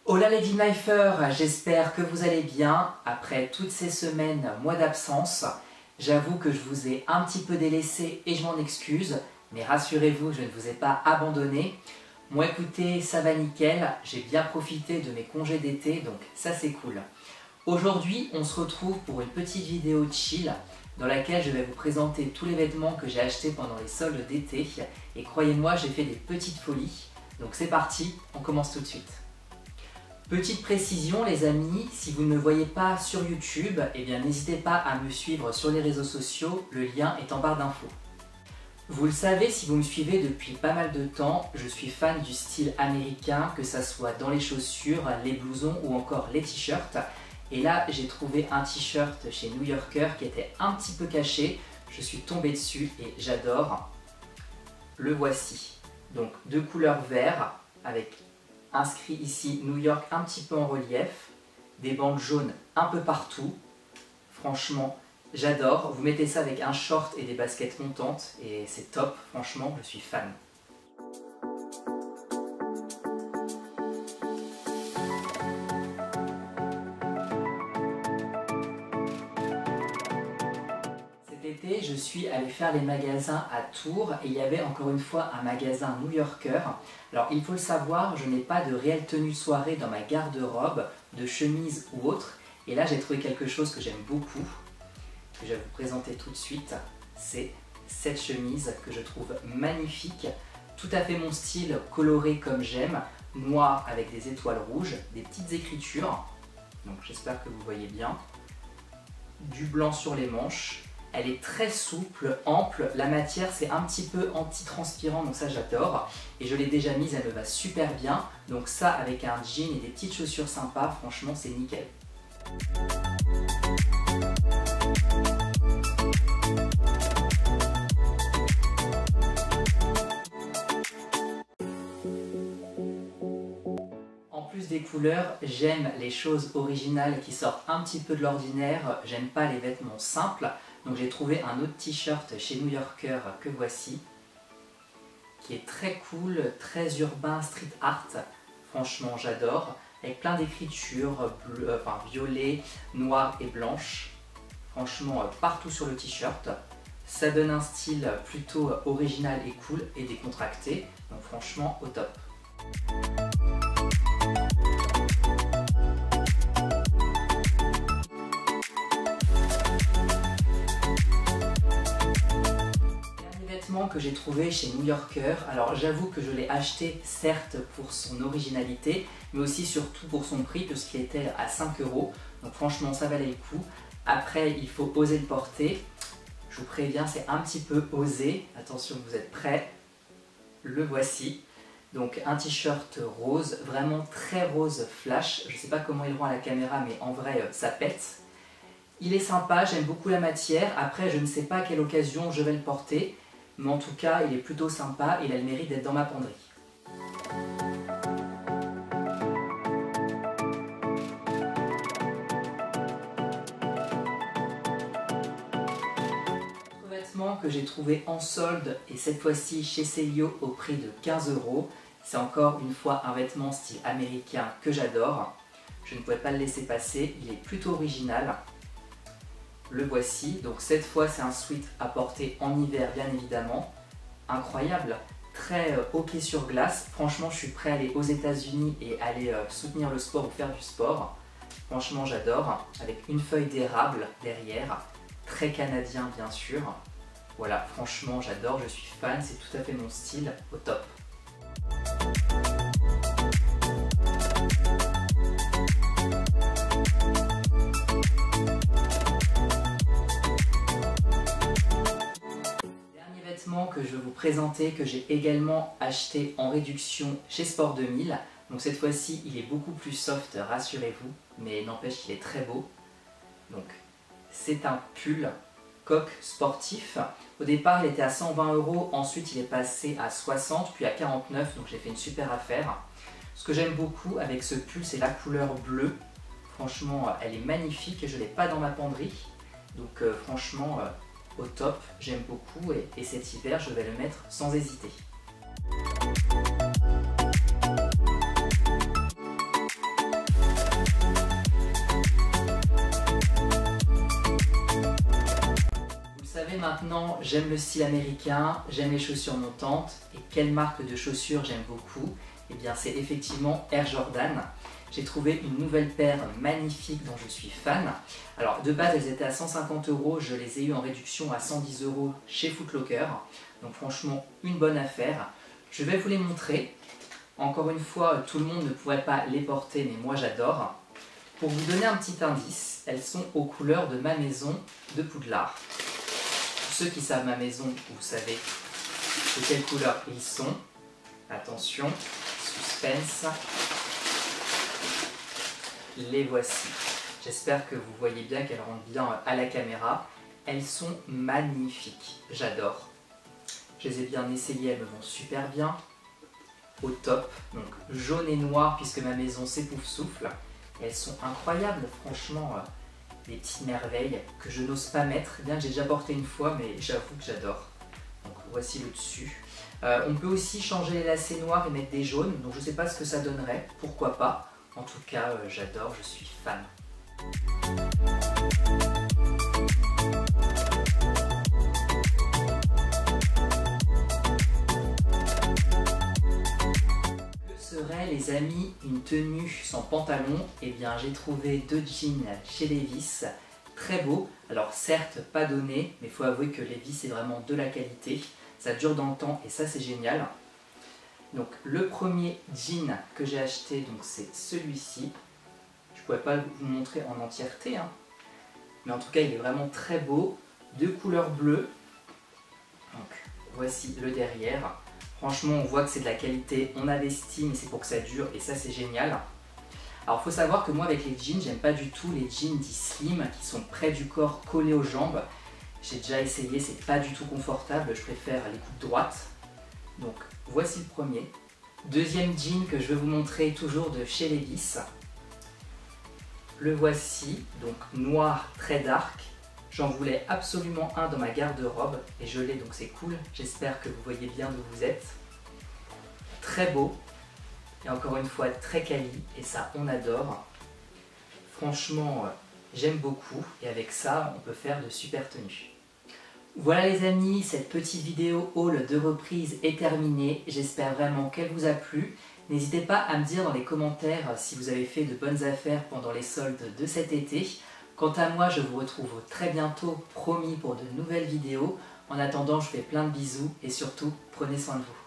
Hola les Knifers, j'espère que vous allez bien. Après toutes ces semaines, mois d'absence, j'avoue que je vous ai un petit peu délaissé et je m'en excuse, mais rassurez-vous, je ne vous ai pas abandonné. Moi écoutez, ça va nickel, j'ai bien profité de mes congés d'été, donc ça c'est cool. Aujourd'hui, on se retrouve pour une petite vidéo chill dans laquelle je vais vous présenter tous les vêtements que j'ai achetés pendant les soldes d'été. Et croyez-moi, j'ai fait des petites folies. Donc c'est parti, on commence tout de suite. Petite précision les amis, si vous ne me voyez pas sur YouTube, eh bien n'hésitez pas à me suivre sur les réseaux sociaux, le lien est en barre d'infos. Vous le savez si vous me suivez depuis pas mal de temps, je suis fan du style américain, que ça soit dans les chaussures, les blousons ou encore les t-shirts. Et là j'ai trouvé un t-shirt chez New Yorker qui était un petit peu caché, je suis tombé dessus et j'adore. Le voici, donc de couleur vert avec inscrit ici New York un petit peu en relief, des bandes jaunes un peu partout, franchement j'adore, vous mettez ça avec un short et des baskets montantes et c'est top, franchement je suis fan. Cet été je suis allé faire les magasins à Tours et il y avait encore une fois un magasin New Yorker. Alors il faut le savoir, je n'ai pas de réelle tenue soirée dans ma garde-robe, de chemise ou autre. Et là j'ai trouvé quelque chose que j'aime beaucoup, que je vais vous présenter tout de suite. C'est cette chemise que je trouve magnifique, tout à fait mon style, coloré comme j'aime, noir avec des étoiles rouges, des petites écritures, donc j'espère que vous voyez bien, du blanc sur les manches. Elle est très souple, ample, la matière c'est un petit peu anti-transpirant donc ça j'adore. Et je l'ai déjà mise, elle me va super bien. Donc ça avec un jean et des petites chaussures sympas, franchement c'est nickel. En plus des couleurs, j'aime les choses originales qui sortent un petit peu de l'ordinaire, j'aime pas les vêtements simples. Donc j'ai trouvé un autre t-shirt chez New Yorker que voici, qui est très cool, très urbain, street art, franchement j'adore, avec plein d'écritures, violet, noir et blanche, franchement partout sur le t-shirt. Ça donne un style plutôt original et cool et décontracté, donc franchement au top. Que j'ai trouvé chez New Yorker. Alors j'avoue que je l'ai acheté certes pour son originalité mais aussi surtout pour son prix puisqu'il était à 5 €, donc franchement ça valait le coup. Après il faut oser le porter, je vous préviens c'est un petit peu osé, attention vous êtes prêts, le voici. Donc un t-shirt rose, vraiment très rose flash, je sais pas comment il rend à la caméra mais en vrai ça pète. Il est sympa, j'aime beaucoup la matière, après je ne sais pas à quelle occasion je vais le porter. Mais en tout cas, il est plutôt sympa et il a le mérite d'être dans ma penderie. Autre vêtement que j'ai trouvé en solde et cette fois-ci chez Celio au prix de 15 €. C'est encore une fois un vêtement style américain que j'adore. Je ne pouvais pas le laisser passer, il est plutôt original. Le voici, donc cette fois c'est un sweat à porter en hiver bien évidemment, incroyable, très hockey sur glace, franchement je suis prêt à aller aux États-Unis et aller soutenir le sport ou faire du sport, franchement j'adore, avec une feuille d'érable derrière, très canadien bien sûr, voilà franchement j'adore, je suis fan, c'est tout à fait mon style, au top. Que je vais vous présenter, que j'ai également acheté en réduction chez Sport 2000. Donc cette fois-ci il est beaucoup plus soft, rassurez-vous, mais n'empêche qu'il est très beau. Donc c'est un pull coq sportif. Au départ il était à 120 €, ensuite il est passé à 60 puis à 49, donc j'ai fait une super affaire. Ce que j'aime beaucoup avec ce pull c'est la couleur bleue, franchement elle est magnifique et je ne l'ai pas dans ma penderie, donc franchement au top, j'aime beaucoup et cet hiver je vais le mettre sans hésiter. maintenant, j'aime le style américain, j'aime les chaussures montantes. Et quelle marque de chaussures j'aime beaucoup? Eh bien, c'est effectivement Air Jordan. J'ai trouvé une nouvelle paire magnifique dont je suis fan. Alors, de base, elles étaient à 150 €. Je les ai eues en réduction à 110 € chez Foot Locker. Donc, franchement, une bonne affaire. Je vais vous les montrer. Encore une fois, tout le monde ne pourrait pas les porter, mais moi, j'adore. Pour vous donner un petit indice, elles sont aux couleurs de ma maison de Poudlard. Pour ceux qui savent ma maison, vous savez de quelle couleur ils sont. Attention, suspense. Les voici. J'espère que vous voyez bien qu'elles rendent bien à la caméra. Elles sont magnifiques, j'adore. Je les ai bien essayées, elles me vont super bien. Au top, donc jaune et noir puisque ma maison s'épouve-souffle. Elles sont incroyables, franchement, des petites merveilles que je n'ose pas mettre, bien que j'ai déjà porté une fois, mais j'avoue que j'adore. Donc voici le dessus. On peut aussi changer les lacets noirs et mettre des jaunes, donc je ne sais pas ce que ça donnerait, pourquoi pas. En tout cas, j'adore, je suis fan. Serait les amis une tenue sans pantalon? Eh bien j'ai trouvé 2 jeans chez Levi's, très beaux. Alors certes pas donnés, mais il faut avouer que Levi's c'est vraiment de la qualité, ça dure dans le temps et ça c'est génial. Donc le premier jean que j'ai acheté, donc c'est celui-ci. Je ne pourrais pas vous le montrer en entièreté, hein. Mais en tout cas il est vraiment très beau, de couleur bleue. Donc voici le derrière. Franchement, on voit que c'est de la qualité, on investit, mais c'est pour que ça dure, et ça, c'est génial. Alors, il faut savoir que moi, avec les jeans, j'aime pas du tout les jeans dits slim, qui sont près du corps, collés aux jambes. J'ai déjà essayé, c'est pas du tout confortable, je préfère les coupes droites. Donc, voici le premier. Deuxième jean que je vais vous montrer, toujours de chez Levi's. Le voici, donc noir, très dark. J'en voulais absolument un dans ma garde-robe et je l'ai, donc c'est cool. J'espère que vous voyez bien d'où vous êtes. Très beau et encore une fois très quali et ça on adore. Franchement j'aime beaucoup et avec ça on peut faire de super tenues. Voilà les amis, cette petite vidéo haul de reprise est terminée. J'espère vraiment qu'elle vous a plu. N'hésitez pas à me dire dans les commentaires si vous avez fait de bonnes affaires pendant les soldes de cet été. Quant à moi, je vous retrouve très bientôt, promis, pour de nouvelles vidéos. En attendant, je vous fais plein de bisous et surtout, prenez soin de vous.